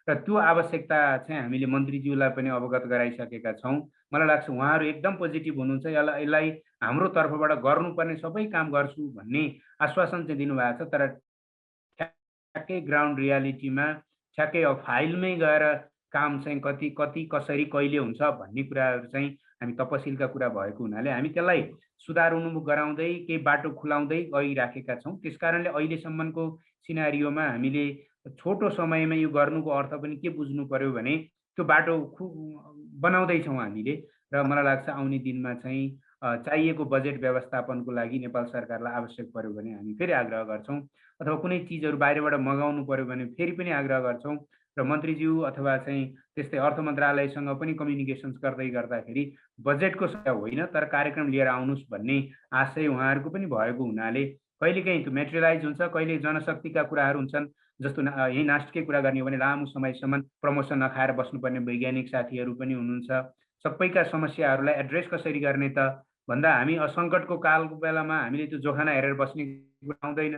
र त्यो आवश्यकता चाहिँ हामीले मन्त्रीज्यूलाई पनि अवगत गराइसकेका छौँ। मलाई लाग्छ उहाँहरू एकदम पोजिटिभ हुनुहुन्छ, यसलाई हाम्रो तर्फबाट गर्नुपर्ने सबै काम गर्छु भन्ने आश्वासन चाहिँ दिनुभएको छ। तर ठ्याक्कै ग्राउन्ड रियालिटीमा ठ्याक्कै फाइलमै गएर काम चाहिँ कति कसरी कहिले हुन्छ भन्ने कुराहरू चाहिँ हामी तपसिलका कुरा भएको हुनाले हामी त्यसलाई सुधार उन्मुख गराउँदै केही बाटो खुलाउँदै गइराखेका छौँ। त्यस कारणले अहिलेसम्मको सिनारियोमा हामीले छोटो समयमा यो गर्नुको अर्थ पनि के बुझ्नु पर्यो भने त्यो बाटो बनाउँदैछौँ हामीले र मलाई लाग्छ आउने दिनमा चाहिँ चाहिएको बजेट व्यवस्थापनको लागि नेपाल सरकारलाई आवश्यक पर्यो भने हामी फेरि आग्रह गर्छौँ, अथवा कुनै चिजहरू बाहिरबाट मगाउनु पर्यो भने फेरि पनि आग्रह गर्छौँ र मन्त्रीज्यू अथवा चाहिँ त्यस्तै अर्थ मन्त्रालयसँग पनि कम्युनिकेसन्स गर्दाखेरि बजेटको समस्या होइन तर कार्यक्रम लिएर आउनुहोस् भन्ने आशय उहाँहरूको पनि भएको हुनाले कहिलेकाहीँ त्यो मेटेरियलाइज हुन्छ, कहिले जनशक्तिका कुराहरू हुन्छन्, जस्तो यही नास्टकै कुरा गर्ने हो भने लामो समयसम्म प्रमोसन नखाएर बस्नुपर्ने वैज्ञानिक साथीहरू पनि हुनुहुन्छ। सबैका समस्याहरूलाई एड्रेस कसरी गर्ने त भन्दा हामी सङ्कटको कालको बेलामा हामीले त्यो जोखाना हेरेर बस्ने कुरा आउँदैन।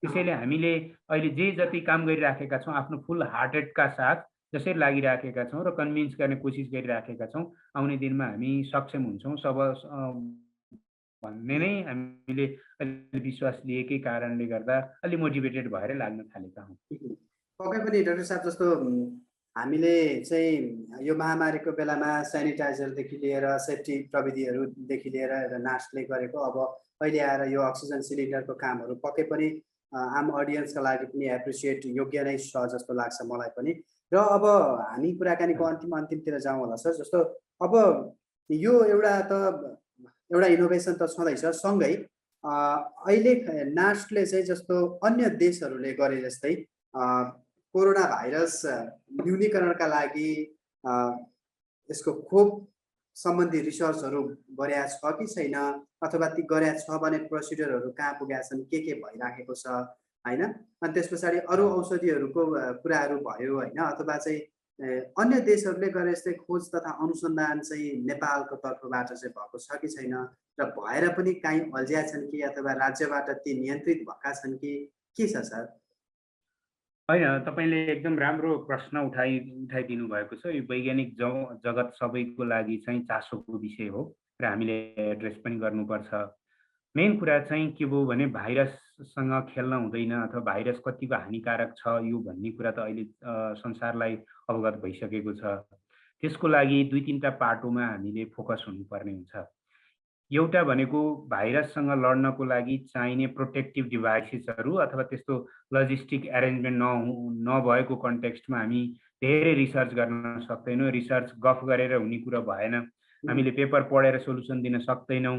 त्यसैले हामीले अहिले जे जति काम गरिराखेका छौँ आफ्नो फुल हार्टेडका साथ जसरी लागिराखेका छौँ र कन्भिन्स गर्ने कोसिस गरिराखेका छौँ, आउने दिनमा हामी सक्षम हुन्छौँ भन्ने नै हामीले अहिले विश्वास लिएकै कारणले गर्दा अलि मोटिभेटेड भएर लाग्न थालेका हौँ। पक्कै पनि डाक्टर साहब, जस्तो हामीले चाहिँ यो महामारीको बेलामा सेनिटाइजरदेखि लिएर सेफ्टी प्रविधिहरूदेखि लिएर नास्टले गरेको, अब अहिले आएर यो अक्सिजन सिलिन्डरको कामहरू पक्कै पनि आम अडियन्सका लागि पनि एप्रिसिएट योग्य नै छ जस्तो लाग्छ मलाई पनि। र अब हामी कुराकानीको अन्तिमतिर जाउँ होला सर। जस्तो अब यो एउटा इनोभेसन त छँदैछ, सँगै अहिले नास्टले चाहिँ जस्तो अन्य देशहरूले गरे जस्तै कोरोना भाइरस न्यूनीकरणका लागि यसको खोप सम्बन्धी रिसर्चहरू गरेका छ कि छैन, अथवा ती गरेका छ भने प्रोसिडरहरू कहाँ पुगेका छन्, के भइराखेको छ होइन। अनि त्यस पछाडि अरू औषधिहरूको कुराहरू भयो होइन, अथवा चाहिँ अन्य देशहरूले गरे जस्तै खोज तथा अनुसन्धान चाहिँ नेपालको तर्फबाट चाहिँ भएको छ कि छैन, र भएर पनि काहीँ अल्झिया छन् कि अथवा राज्यबाट ती नियन्त्रित भएका छन् कि के छ सर? होइन, तपाईँले एकदम राम्रो प्रश्न उठाइदिनु भएको छ। यो वैज्ञानिक जगत सबैको लागि चाहिँ चासोको विषय हो र हामीले एड्रेस पनि गर्नुपर्छ। मेन कुरा चाहिँ के भयो भने भाइरससँग खेल्न हुँदैन अथवा भाइरस कतिको हानिकारक छ यो भन्ने कुरा त अहिले संसारलाई अवगत भइसकेको छ। त्यसको लागि 2-3टा पाटोमा हामीले फोकस हुनुपर्ने हुन्छ। एउटा भनेको भाइरससँग लड्नको लागि चाहिने प्रोटेक्टिभ डिभाइसेसहरू अथवा त्यस्तो लजिस्टिक एरेन्जमेन्ट नभएको कन्टेक्स्टमा हामी धेरै रिसर्च गर्न सक्दैनौँ। रिसर्च गफ गरेर हुने कुरा भएन। हामीले पेपर पढेर सोलुसन दिन सक्दैनौँ।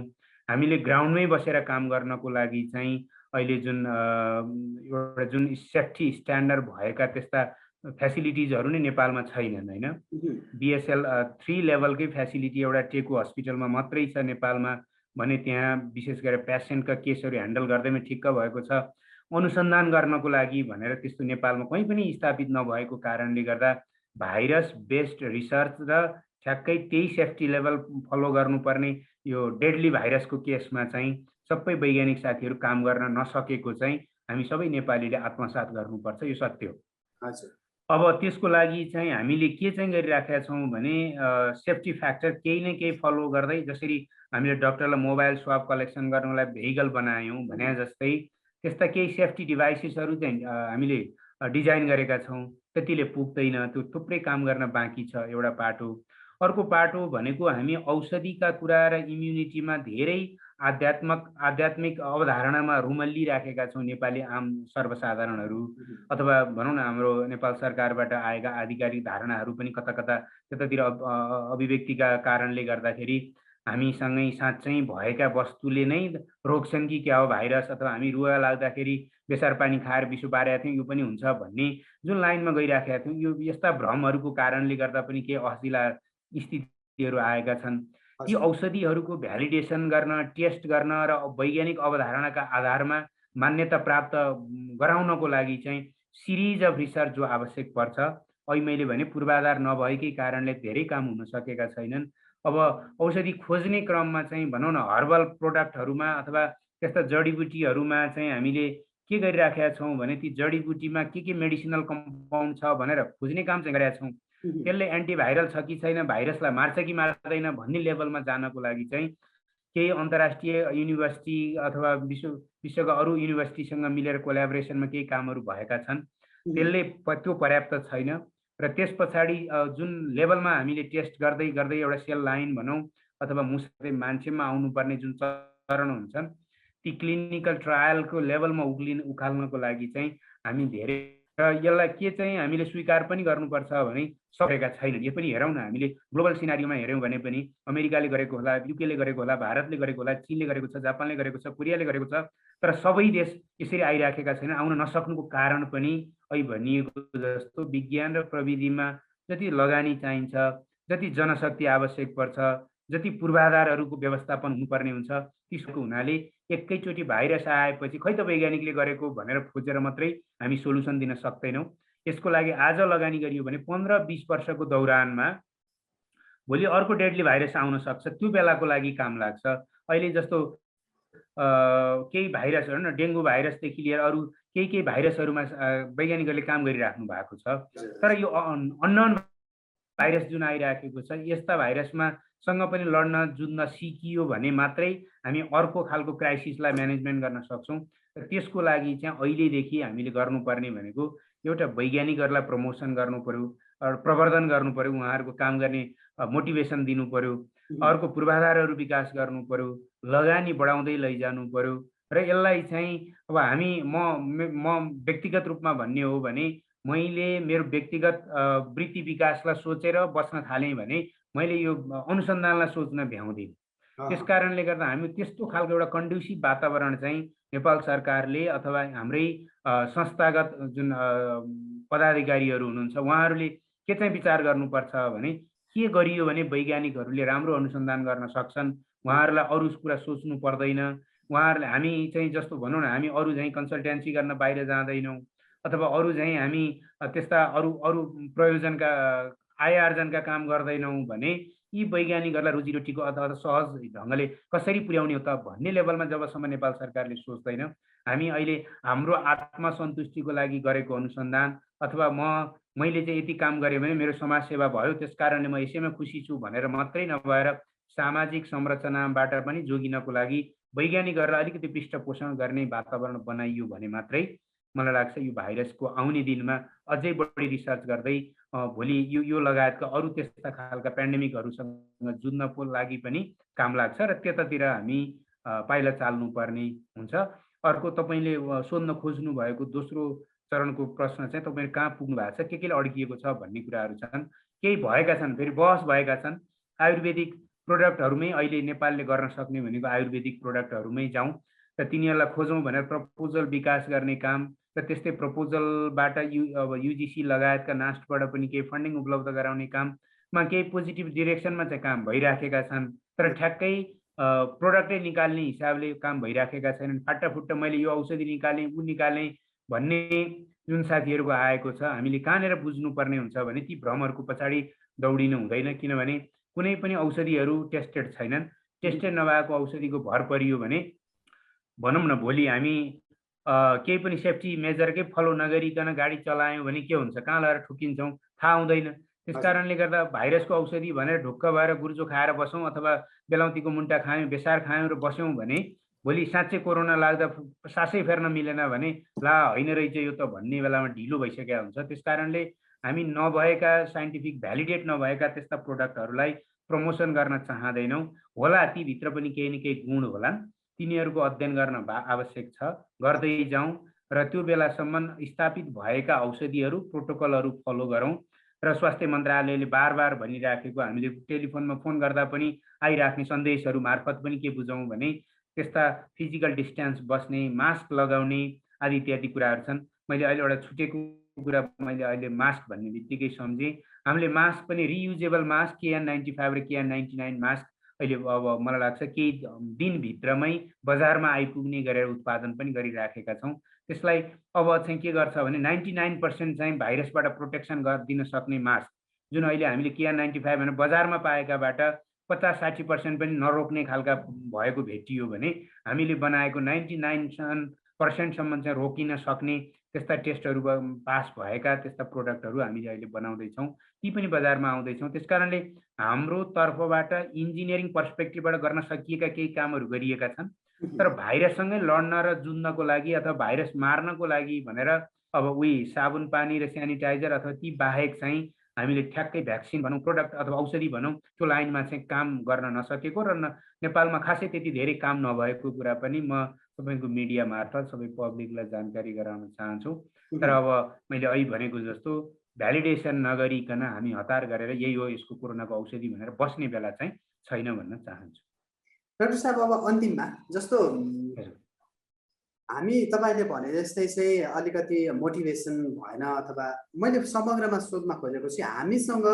हामीले ग्राउन्डमै बसेर काम गर्नको लागि चाहिँ अहिले जुन सेफ्टी स्ट्यान्डर्ड भएका त्यस्ता फेसिलिटिजहरू नै नेपालमा छैनन् होइन। BSL 3 लेभलकै फेसिलिटी एउटा टेकु हस्पिटलमा मात्रै छ नेपालमा भने त्यहाँ विशेष गरेर पेसेन्टका केसहरू ह्यान्डल गर्दैमा ठिक्क भएको छ। अनुसन्धान गर्नको लागि भनेर त्यस्तो नेपालमा कहीँ पनि स्थापित नभएको कारणले गर्दा भाइरस बेस्ड रिसर्च र ठ्याक्कै त्यही सेफ्टी लेभल फलो गर्नुपर्ने यो डेडली भाइरसको केसमा चाहिँ सबै वैज्ञानिक साथीहरू काम गर्न नसकेको चाहिँ हामी सबै नेपालीले आत्मसात गर्नुपर्छ, यो सत्य हो। हजुर। अब त्यसको लागि चाहिँ हामीले के चाहिँ गरिराखेका छौँ भने सेफ्टी फ्याक्टर केही न केही फलो गर्दै, जसरी हामीले डक्टरलाई मोबाइल स्वाब कलेक्सन गर्नलाई भेहिकल बनायौँ भने जस्तै त्यस्ता केही सेफ्टी डिभाइसेसहरू चाहिँ हामीले डिजाइन गरेका छौँ। त्यतिले पुग्दैन, त्यो थुप्रै काम गर्न बाँकी छ एउटा पाटो। अर्को पाटो भनेको हामी औषधिका कुरा र इम्युनिटीमा धेरै आध्यात्मिक अवधारणामा रुमल्लिराखेका छौँ नेपाली आम सर्वसाधारणहरू, अथवा भनौँ न हाम्रो नेपाल सरकारबाट आएका आधिकारिक धारणाहरू पनि कता कता त्यतातिर अभिव्यक्तिका कारणले गर्दाखेरि हामीसँगै साँच्चै भएका वस्तुले नै रोक्छन् कि क्या हो भाइरस, अथवा हामी रुवा लाग्दाखेरि बेसार पानी खाएर विषो पारेका थियौँ यो पनि हुन्छ भन्ने जुन लाइनमा गइराखेका थियौँ, यो यस्ता भ्रमहरूको कारणले गर्दा पनि केही असजिला स्थितिहरू आएका छन्। ती औषधिहरूको भ्यालिडेसन गर्न, टेस्ट गर्न र वैज्ञानिक अवधारणाका आधारमा मान्यता प्राप्त गराउनको लागि चाहिँ सिरिज अफ रिसर्च जो आवश्यक पर्छ। अहिले मैले भने पूर्वाधार नभएकै कारणले धेरै काम हुन सकेका छैनन्। अब औषधि खोज्ने क्रममा चाहिँ भनौँ न हर्बल प्रोडक्टहरूमा अथवा त्यस्ता जडीबुटीहरूमा चाहिँ हामीले के गरिराखेका छौँ भने ती जडीबुटीमा के मेडिसिनल कम्पाउन्ड छ भनेर खोज्ने काम चाहिँ गरेका छौँ। त्यसले एन्टिभाइरल छ कि छैन, भाइरसलाई मार्छ कि मार्दैन भन्ने लेभलमा जानको लागि चाहिँ केही अन्तर्राष्ट्रिय युनिभर्सिटी अथवा विश्वका अरू युनिभर्सिटीसँग मिलेर कोल्याबोरेसनमा केही कामहरू भएका छन्। त्यसले त्यो पर्याप्त छैन र त्यस पछाडि जुन लेभलमा हामीले टेस्ट गर्दै गर्दै एउटा सेल लाइन भनौँ अथवा मुसाले मान्छेमा आउनुपर्ने जुन चरण हुन्छन् ती क्लिनिकल ट्रायलको लेभलमा उकाल्नको लागि चाहिँ हामी धेरै र यसलाई के चाहिँ हामीले स्वीकार पनि गर्नुपर्छ भने सकेका छैनन्। यो पनि हेरौँ न, हामीले ग्लोबल सिनारीमा हेऱ्यौँ भने पनि अमेरिकाले गरेको होला, युकेले गरेको होला, भारतले गरेको होला, चीनले गरेको छ, जापानले गरेको छ, कोरियाले गरेको छ, तर सबै देश यसरी आइराखेका छैनन्। आउन नसक्नुको कारण पनि अहिले भनिएको जस्तो विज्ञान र प्रविधिमा जति लगानी चाहिन्छ, जति जनशक्ति आवश्यक पर्छ, जति पूर्वाधारहरूको व्यवस्थापन हुनुपर्ने हुन्छ त्यसको हुनाले एकैचोटि भाइरस आएपछि खै त वैज्ञानिकले गरेको भनेर खोजेर मात्रै हामी सोलुसन दिन सक्दैनौँ। यसको लागि आज लगानी गरियो भने 15-20 वर्षको दौरानमा भोलि अर्को डेडली भाइरस आउन सक्छ, त्यो बेलाको लागि काम लाग्छ। अहिले जस्तो केही भाइरसहरू न डेङ्गु भाइरसदेखि लिएर अरू केही भाइरसहरूमा वैज्ञानिकहरूले काम गरिराख्नु भएको छ। तर यो अननोन भाइरस जुन आइराखेको छ, यस्ता भाइरसमा सँग पनि लड्न जुझ्न सिकियो भने मात्रै हामी अर्को खालको क्राइसिसलाई म्यानेजमेन्ट गर्न सक्छौँ। र त्यसको लागि चाहिँ अहिलेदेखि हामीले गर्नुपर्ने भनेको एउटा वैज्ञानिकहरूलाई प्रमोसन गर्नु पर्यो, प्रवर्धन गर्नु पर्यो, उहाँहरूको काम गर्ने मोटिभेसन दिनु पर्यो, अर्को पूर्वाधारहरू विकास गर्नु पर्यो, लगानी बढाउँदै लैजानु पर्यो। र यसलाई चाहिँ अब हामी म व्यक्तिगत रूपमा भन्ने हो भने मैले मेरो व्यक्तिगत वृत्ति विकासलाई सोचेर बस्न थालेँ भने मैले यो अनुसन्धानलाई सोच्न भ्याउँदिनँ। त्यस कारणले गर्दा हामी त्यस्तो खालको एउटा कन्ड्युसिभ वातावरण चाहिँ नेपाल सरकारले अथवा हाम्रै संस्थागत जुन पदाधिकारीहरू हुनुहुन्छ उहाँहरूले के चाहिँ विचार गर्नुपर्छ भने के गरियो भने वैज्ञानिकहरूले राम्रो अनुसन्धान गर्न सक्छन्, उहाँहरूलाई अरू कुरा सोच्नु पर्दैन। उहाँहरूले हामी चाहिँ जस्तो भनौँ न, हामी अरू चाहिँ कन्सल्टेन्सी गर्न बाहिर जाँदैनौँ अथवा अरू चाहिँ हामी त्यस्ता अरू अरू प्रयोजनका आय आर्जनका काम गर्दैनौँ भने यी वैज्ञानिकहरूलाई रोजीरोटीको अथवा सहज ढङ्गले कसरी पुर्याउने हो त भन्ने लेभलमा जबसम्म नेपाल सरकारले सोच्दैन, हामी अहिले हाम्रो आत्मसन्तुष्टिको लागि गरेको अनुसन्धान अथवा मैले चाहिँ यति काम गरेँ भने मेरो समाज सेवा भयो त्यस कारणले म यसैमा खुसी छु भनेर मात्रै नभएर सामाजिक संरचनाबाट पनि जोगिनको लागि वैज्ञानिकहरूलाई अलिकति पृष्ठपोषण गर्ने वातावरण बनाइयो भने मात्रै मलाई लाग्छ यो भाइरसको आउने दिनमा अझै बढी रिसर्च गर्दै भोलि यो लगायतका अरू त्यस्ता खालका पेन्डेमिकहरूसँग जुझ्नको लागि पनि काम लाग्छ र त्यतातिर हामी पाइला चाल्नुपर्ने हुन्छ। अर्को तपाईँले सोध्न खोज्नु भएको दोस्रो चरणको प्रश्न चाहिँ तपाईँ कहाँ पुग्नु भएको छ, केले अड्किएको छ भन्ने कुराहरू छन्। केही भएका छन्, फेरि बहस भएका छन्। आयुर्वेदिक प्रोडक्टहरूमै अहिले नेपालले गर्न सक्ने भनेको आयुर्वेदिक प्रोडक्टहरूमै जाउँ र तिनीहरूलाई खोजौँ भनेर प्रपोजल विकास गर्ने काम र त्यस्तै प्रपोजलबाट अब युजिसी लगायतका नास्टबाट पनि केही फन्डिङ उपलब्ध गराउने काममा केही पोजिटिभ डिरेक्सनमा चाहिँ काम भइराखेका छन्। तर ठ्याक्कै प्रोडक्टै निकाल्ने हिसाबले काम भइराखेका छैनन्। फाटाफुट्टा मैले यो औषधि निकालेँ ऊ निकालेँ भन्ने जुन साथीहरूको आएको छ, हामीले कहाँनिर बुझ्नुपर्ने हुन्छ भने ती भ्रमहरूको पछाडि दौडिनु हुँदैन। किनभने कुनै पनि औषधिहरू टेस्टेड छैनन्। टेस्टेड नभएको औषधिको भर परियो भने भनौँ न भोलि हामी केही पनि सेफ्टी मेजरकै फलो नगरिकन गाडी चलायौँ भने के हुन्छ, कहाँ लगाएर ठुकिन्छौँ थाहा हुँदैन। त्यस कारणले गर्दा भाइरसको औषधि भनेर ढुक्क भएर गुर्जो खाएर बसौँ अथवा बेलाउतीको मुन्टा खायौँ, बेसार खायौँ र बस्यौँ भने भोलि साँच्चै कोरोना लाग्दा सासै फेर्न मिलेन भने ला होइन रहेछ यो त भन्ने बेलामा ढिलो भइसकेका हुन्छ। त्यस कारणले हामी नभएका साइन्टिफिक भ्यालिडेट नभएका त्यस्ता प्रोडक्टहरूलाई प्रमोसन गर्न चाहँदैनौँ। होला तीभित्र पनि केही न केही गुण होलान्, तिनीहरूको अध्ययन गर्न आवश्यक छ, गर्दै जाउँ र त्यो बेलासम्म स्थापित भएका औषधिहरू प्रोटोकलहरू फलो गरौँ। र स्वास्थ्य मन्त्रालयले बार बार भनिराखेको हामीले टेलिफोनमा फोन गर्दा पनि आइराख्ने सन्देशहरू मार्फत पनि के बुझौँ भने त्यस्ता फिजिकल डिस्टेन्स बस्ने, मास्क लगाउने आदि इत्यादि कुराहरू छन्। मैले अहिले एउटा छुटेको कुरा मैले अहिले मास्क भन्ने बित्तिकै सम्झेँ। हामीले मास्क पनि रियुजेबल मास्क KN95 र KN99 मास्क अहिले अब मलाई लाग्छ केही दिनभित्रमै बजारमा आइपुग्ने गरेर उत्पादन पनि गरिराखेका छौँ। त्यसलाई अब चाहिँ के गर्छ भने 99% चाहिँ भाइरसबाट प्रोटेक्सन दिन सक्ने मास्क जुन अहिले हामीले KN95 भनेर बजारमा पाएकाबाट 50-60% पनि नरोक्ने खालका भएको भेटियो भने हामीले बनाएको 99% चाहिँ रोकिन सक्ने त्यस्ता टेस्टहरू पास भएका त्यस्ता प्रोडक्टहरू हामीले अहिले बनाउँदैछौँ, ती पनि बजारमा आउँदैछौँ। त्यस कारणले हाम्रो तर्फबाट इन्जिनियरिङ पर्सपेक्टिभबाट गर्न सकिएका केही कामहरू गरिएका छन्। तर भाइरससँगै लड्न र जुझ्नको लागि अथवा भाइरस मार्नको लागि भनेर अब साबुन पानी र सेनिटाइजर अथवा ती बाहेक चाहिँ हामीले ठ्याक्कै भ्याक्सिन भनौँ, प्रोडक्ट अथवा औषधि भनौँ, त्यो लाइनमा चाहिँ काम गर्न नसकेको र नेपालमा खासै त्यति धेरै काम नभएको कुरा पनि म तपाईँको मिडिया मार्फत सबै पब्लिकलाई जानकारी गराउन चाहन्छु। तर अब मैले अहिले भनेको जस्तो भ्यालिडेसन नगरिकन हामी हतार गरेर यही हो यसको कोरोनाको औषधि भनेर बस्ने बेला चाहिँ छैन भन्न चाहन्छु। डाक्टर साहब, अब अन्तिममा जस्तो हामी तपाईँले भने जस्तै चाहिँ अलिकति मोटिभेसन भएन अथवा मैले समग्रमा सोध्न खोजेको चाहिँ हामीसँग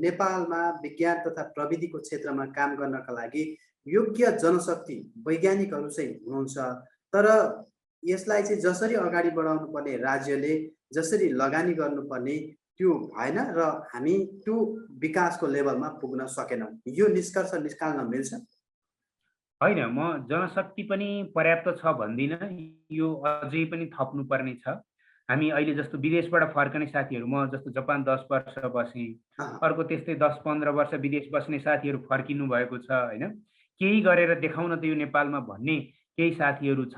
नेपालमा विज्ञान तथा प्रविधिको क्षेत्रमा काम गर्नका लागि योग्य जनशक्ति वैज्ञानिकहरू चाहिँ हुनुहुन्छ, तर यसलाई चाहिँ जसरी अगाडि बढाउनु पर्ने राज्यले जसरी लगानी गर्नुपर्ने त्यो भएन र हामी त्यो विकासको लेभलमा पुग्न सकेनौँ। यो निष्कर्ष निकाल्न मिल्छ? होइन, म जनशक्ति पनि पर्याप्त छ भन्दिनँ, यो अझै पनि थप्नुपर्ने छ। हामी अहिले जस्तो विदेशबाट फर्कने साथीहरू, म जस्तो जापान 10 वर्ष बसेँ, अर्को त्यस्तै 10-15 वर्ष विदेश बस्ने साथीहरू फर्किनु भएको छ होइन। केही गरेर देखाउन त यो नेपालमा भन्ने केही साथीहरू छ,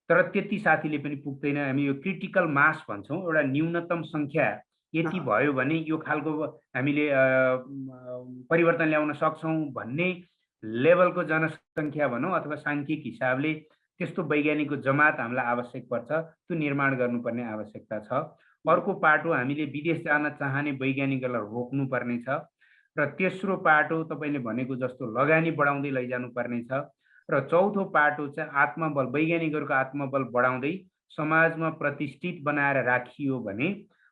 तर त्यति साथीले पनि पुग्दैन। हामी यो क्रिटिकल मास भन्छौँ, एउटा न्यूनतम सङ्ख्या यति भयो भने यो खालको हामीले परिवर्तन ल्याउन सक्छौँ भन्ने लेभलको जनसङ्ख्या भनौँ अथवा साङ्ख्यिक हिसाबले त्यस्तो वैज्ञानिकको जमात हामीलाई आवश्यक पर्छ, त्यो निर्माण गर्नुपर्ने आवश्यकता छ। अर्को पाटो हामीले विदेश जान चाहने वैज्ञानिकहरूलाई रोक्नुपर्ने छ र तेस्रो पाटो तपाईँले भनेको जस्तो लगानी बढाउँदै लैजानुपर्ने छ र चौथो पाटो चाहिँ आत्मबल, वैज्ञानिकहरूको आत्मबल बढाउँदै समाजमा प्रतिष्ठित बनाएर राखियो भने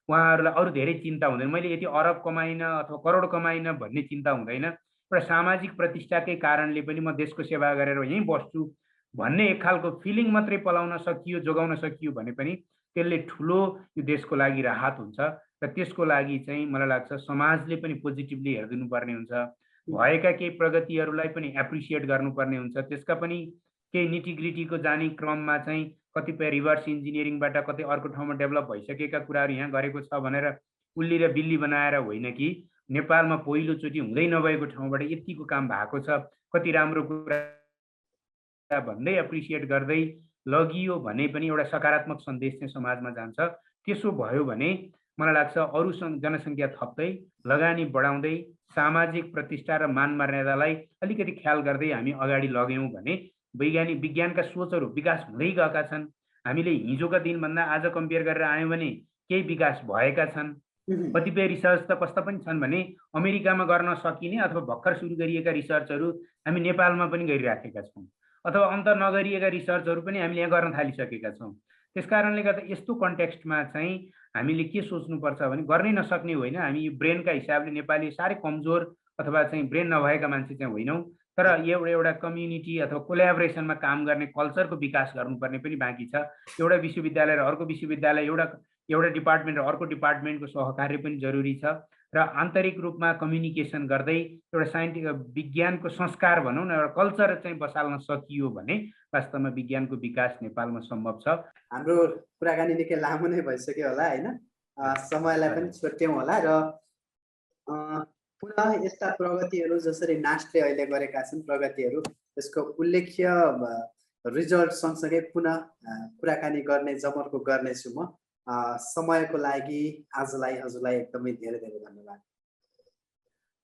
उहाँहरूलाई अरू धेरै चिन्ता हुँदैन। मैले यति अरब कमाइन अथवा करोड कमाइन भन्ने चिन्ता हुँदैन। एउटा सामाजिक प्रतिष्ठाकै कारणले पनि म देशको सेवा गरेर यहीँ बस्छु भन्ने एक खालको फिलिङ मात्रै पलाउन सकियो, जोगाउन सकियो भने पनि त्यसले ठुलो यो देशको लागि राहत हुन्छ र त्यसको लागि चाहिँ मलाई लाग्छ समाजले पनि पोजिटिभली हेरिदिनुपर्ने हुन्छ। भएका केही प्रगतिहरूलाई पनि एप्रिसिएट गर्नुपर्ने हुन्छ। त्यसका पनि केही निटिग्रिटीको जाने क्रममा चाहिँ कतिपय रिभर्स इन्जिनियरिङबाट कतै अर्को ठाउँमा डेभलप भइसकेका कुराहरू यहाँ गरेको छ भनेर उल्ली र बिल्ली बनाएर होइन कि नेपालमा पहिलोचोटि हुँदै नभएको ठाउँबाट यतिको काम भएको छ, कति राम्रो कुरा भन्दै एप्रिसिएट गर्दै लगियो भने पनि एउटा सकारात्मक सन्देश चाहिँ समाजमा जान्छ। त्यसो भयो भने मलाई लाग्छ अरू जनसङ्ख्या थप्दै लगानी बढाउँदै सामाजिक प्रतिष्ठा र मान मर्यादालाई अलिकति ख्याल गर्दै हामी अगाडि लग्यौँ भने विज्ञानका सोचहरू विकास हुँदै गएका छन्। हामीले हिजोका दिनभन्दा आज कम्पेयर गरेर आयौँ भने केही विकास भएका छन्। कतिपय रिसर्च त कस्ता पनि छन् भने अमेरिकामा गर्न सकिने अथवा भर्खर सुरु गरिएका रिसर्चहरू हामी नेपालमा पनि गरिराखेका छौँ, अथवा अन्त नगरिएका रिसर्चहरू पनि हामीले यहाँ गर्न थालिसकेका छौँ। त्यसकारणले गर्दा यस्तो कन्टेक्स्टमा चाहिँ हामीले के सोच्नुपर्छ भने गर्नै नसक्ने होइन, हामी यो ब्रेनका हिसाबले नेपाली साह्रै कमजोर अथवा चाहिँ ब्रेन नभएका मान्छे चाहिँ होइनौँ, तर एउटा कम्युनिटी अथवा कोल्याबोरेसनमा काम गर्ने कल्चरको विकास गर्नुपर्ने पनि बाँकी छ। एउटा विश्वविद्यालय र अर्को विश्वविद्यालय, एउटा डिपार्टमेन्ट र अर्को डिपार्टमेन्टको सहकार्य पनि जरुरी छ र आन्तरिक रूपमा कम्युनिकेसन गर्दै एउटा साइन्टिफिक विज्ञानको संस्कार भनौँ न, एउटा कल्चर चाहिँ बसाल्न सकियो भने वास्तवमा विज्ञानको विकास नेपालमा सम्भव छ। हाम्रो कुराकानी निकै लामो नै भइसक्यो होला होइन, समयलाई पनि छोट्यौँ होला र पुनः यस्ता प्रगतिहरू जसरी नास्टले अहिले गरेका छन् प्रगतिहरू, यसको उल्लेख्य रिजल्ट सँगसँगै पुनः कुराकानी गर्ने जमर्को गर्नेछु म। समयको लागि आजलाई हजुरलाई एकदमै धेरै धेरै धन्यवाद।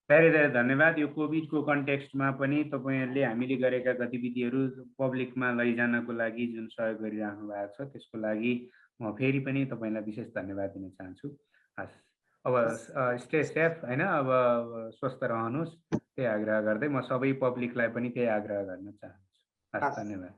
धेरै धेरै धन्यवाद। यो कोभिडको कन्टेक्स्टमा पनि तपाईँहरूले हामीले गरेका गतिविधिहरू पब्लिकमा लैजानको लागि जुन सहयोग गरिराख्नु भएको छ त्यसको लागि म फेरि पनि तपाईँलाई विशेष धन्यवाद दिन चाहन्छु। हस्, अब स्टे सेफ होइन, अब स्वस्थ रहनुहोस्, त्यही आग्रह गर्दै म सबै पब्लिकलाई पनि त्यही आग्रह गर्न चाहन्छु। हस्, धन्यवाद।